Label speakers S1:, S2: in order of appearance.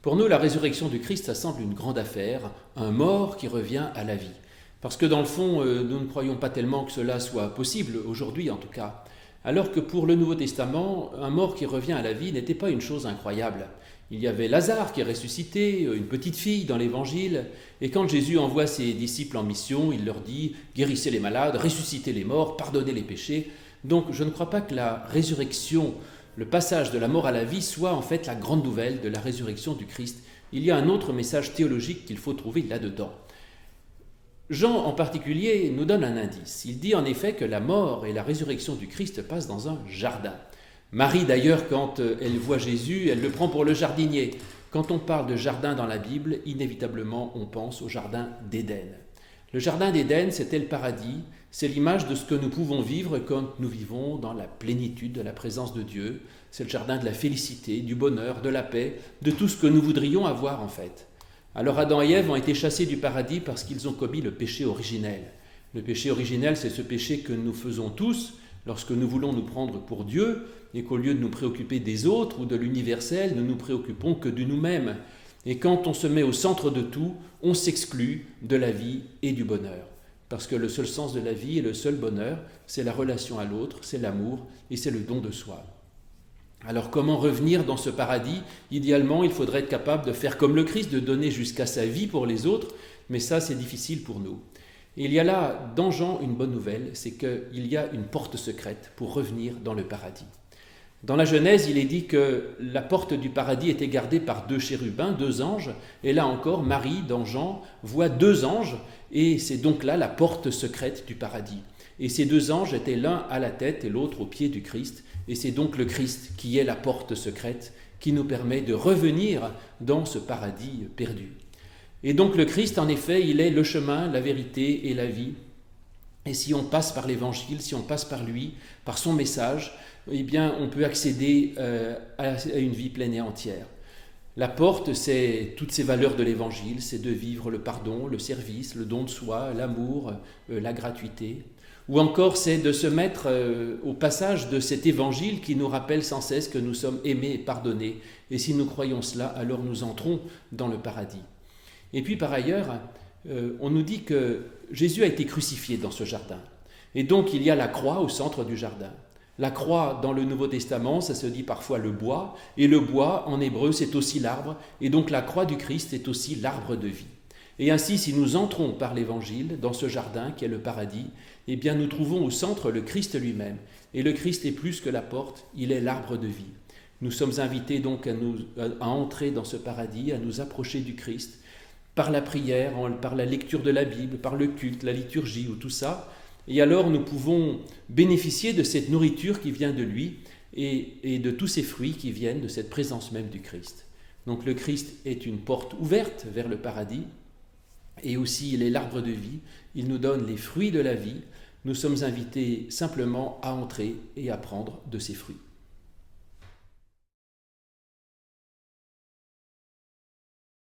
S1: Pour nous, la résurrection du Christ, ça semble une grande affaire, un mort qui revient à la vie. Parce que dans le fond, nous ne croyons pas tellement que cela soit possible, aujourd'hui en tout cas. Alors que pour le Nouveau Testament, un mort qui revient à la vie n'était pas une chose incroyable. Il y avait Lazare qui est ressuscité, une petite fille dans l'Évangile, et quand Jésus envoie ses disciples en mission, il leur dit « guérissez les malades, ressuscitez les morts, pardonnez les péchés ». Donc je ne crois pas que la résurrection, le passage de la mort à la vie soit en fait la grande nouvelle de la résurrection du Christ. Il y a un autre message théologique qu'il faut trouver là-dedans. Jean en particulier nous donne un indice. Il dit en effet que la mort et la résurrection du Christ passent dans un jardin. Marie d'ailleurs, quand elle voit Jésus, elle le prend pour le jardinier. Quand on parle de jardin dans la Bible, inévitablement on pense au jardin d'Éden. Le jardin d'Éden, c'était le paradis, c'est l'image de ce que nous pouvons vivre quand nous vivons dans la plénitude de la présence de Dieu. C'est le jardin de la félicité, du bonheur, de la paix, de tout ce que nous voudrions avoir en fait. Alors Adam et Ève ont été chassés du paradis parce qu'ils ont commis le péché originel. Le péché originel, c'est ce péché que nous faisons tous lorsque nous voulons nous prendre pour Dieu et qu'au lieu de nous préoccuper des autres ou de l'universel, nous nous préoccupons que de nous-mêmes. Et quand on se met au centre de tout, on s'exclut de la vie et du bonheur. Parce que le seul sens de la vie et le seul bonheur, c'est la relation à l'autre, c'est l'amour et c'est le don de soi. Alors comment revenir dans ce paradis? Idéalement, il faudrait être capable de faire comme le Christ, de donner jusqu'à sa vie pour les autres, mais ça c'est difficile pour nous. Et il y a là dans Jean une bonne nouvelle, c'est qu'il y a une porte secrète pour revenir dans le paradis. Dans la Genèse, il est dit que la porte du paradis était gardée par 2 chérubins, 2 anges, et là encore, Marie, dans Jean, voit 2 anges, et c'est donc là la porte secrète du paradis. Et ces 2 anges étaient l'un à la tête et l'autre au pied du Christ, et c'est donc le Christ qui est la porte secrète qui nous permet de revenir dans ce paradis perdu. Et donc le Christ, en effet, il est le chemin, la vérité et la vie. Et si on passe par l'Évangile, si on passe par lui, par son message, eh bien, on peut accéder à une vie pleine et entière. La porte, c'est toutes ces valeurs de l'Évangile, c'est de vivre le pardon, le service, le don de soi, l'amour, la gratuité. Ou encore, c'est de se mettre au passage de cet Évangile qui nous rappelle sans cesse que nous sommes aimés et pardonnés. Et si nous croyons cela, alors nous entrons dans le paradis. Et puis par ailleurs, on nous dit que Jésus a été crucifié dans ce jardin. Et donc il y a la croix au centre du jardin. La croix, dans le Nouveau Testament, ça se dit parfois le bois, et le bois, en hébreu, c'est aussi l'arbre, et donc la croix du Christ est aussi l'arbre de vie. Et ainsi, si nous entrons par l'Évangile dans ce jardin qui est le paradis, eh bien nous trouvons au centre le Christ lui-même. Et le Christ est plus que la porte, il est l'arbre de vie. Nous sommes invités donc à entrer dans ce paradis, à nous approcher du Christ, par la prière, par la lecture de la Bible, par le culte, la liturgie ou tout ça. Et alors nous pouvons bénéficier de cette nourriture qui vient de lui et de tous ces fruits qui viennent de cette présence même du Christ. Donc le Christ est une porte ouverte vers le paradis et aussi il est l'arbre de vie, il nous donne les fruits de la vie. Nous sommes invités simplement à entrer et à prendre de ces fruits.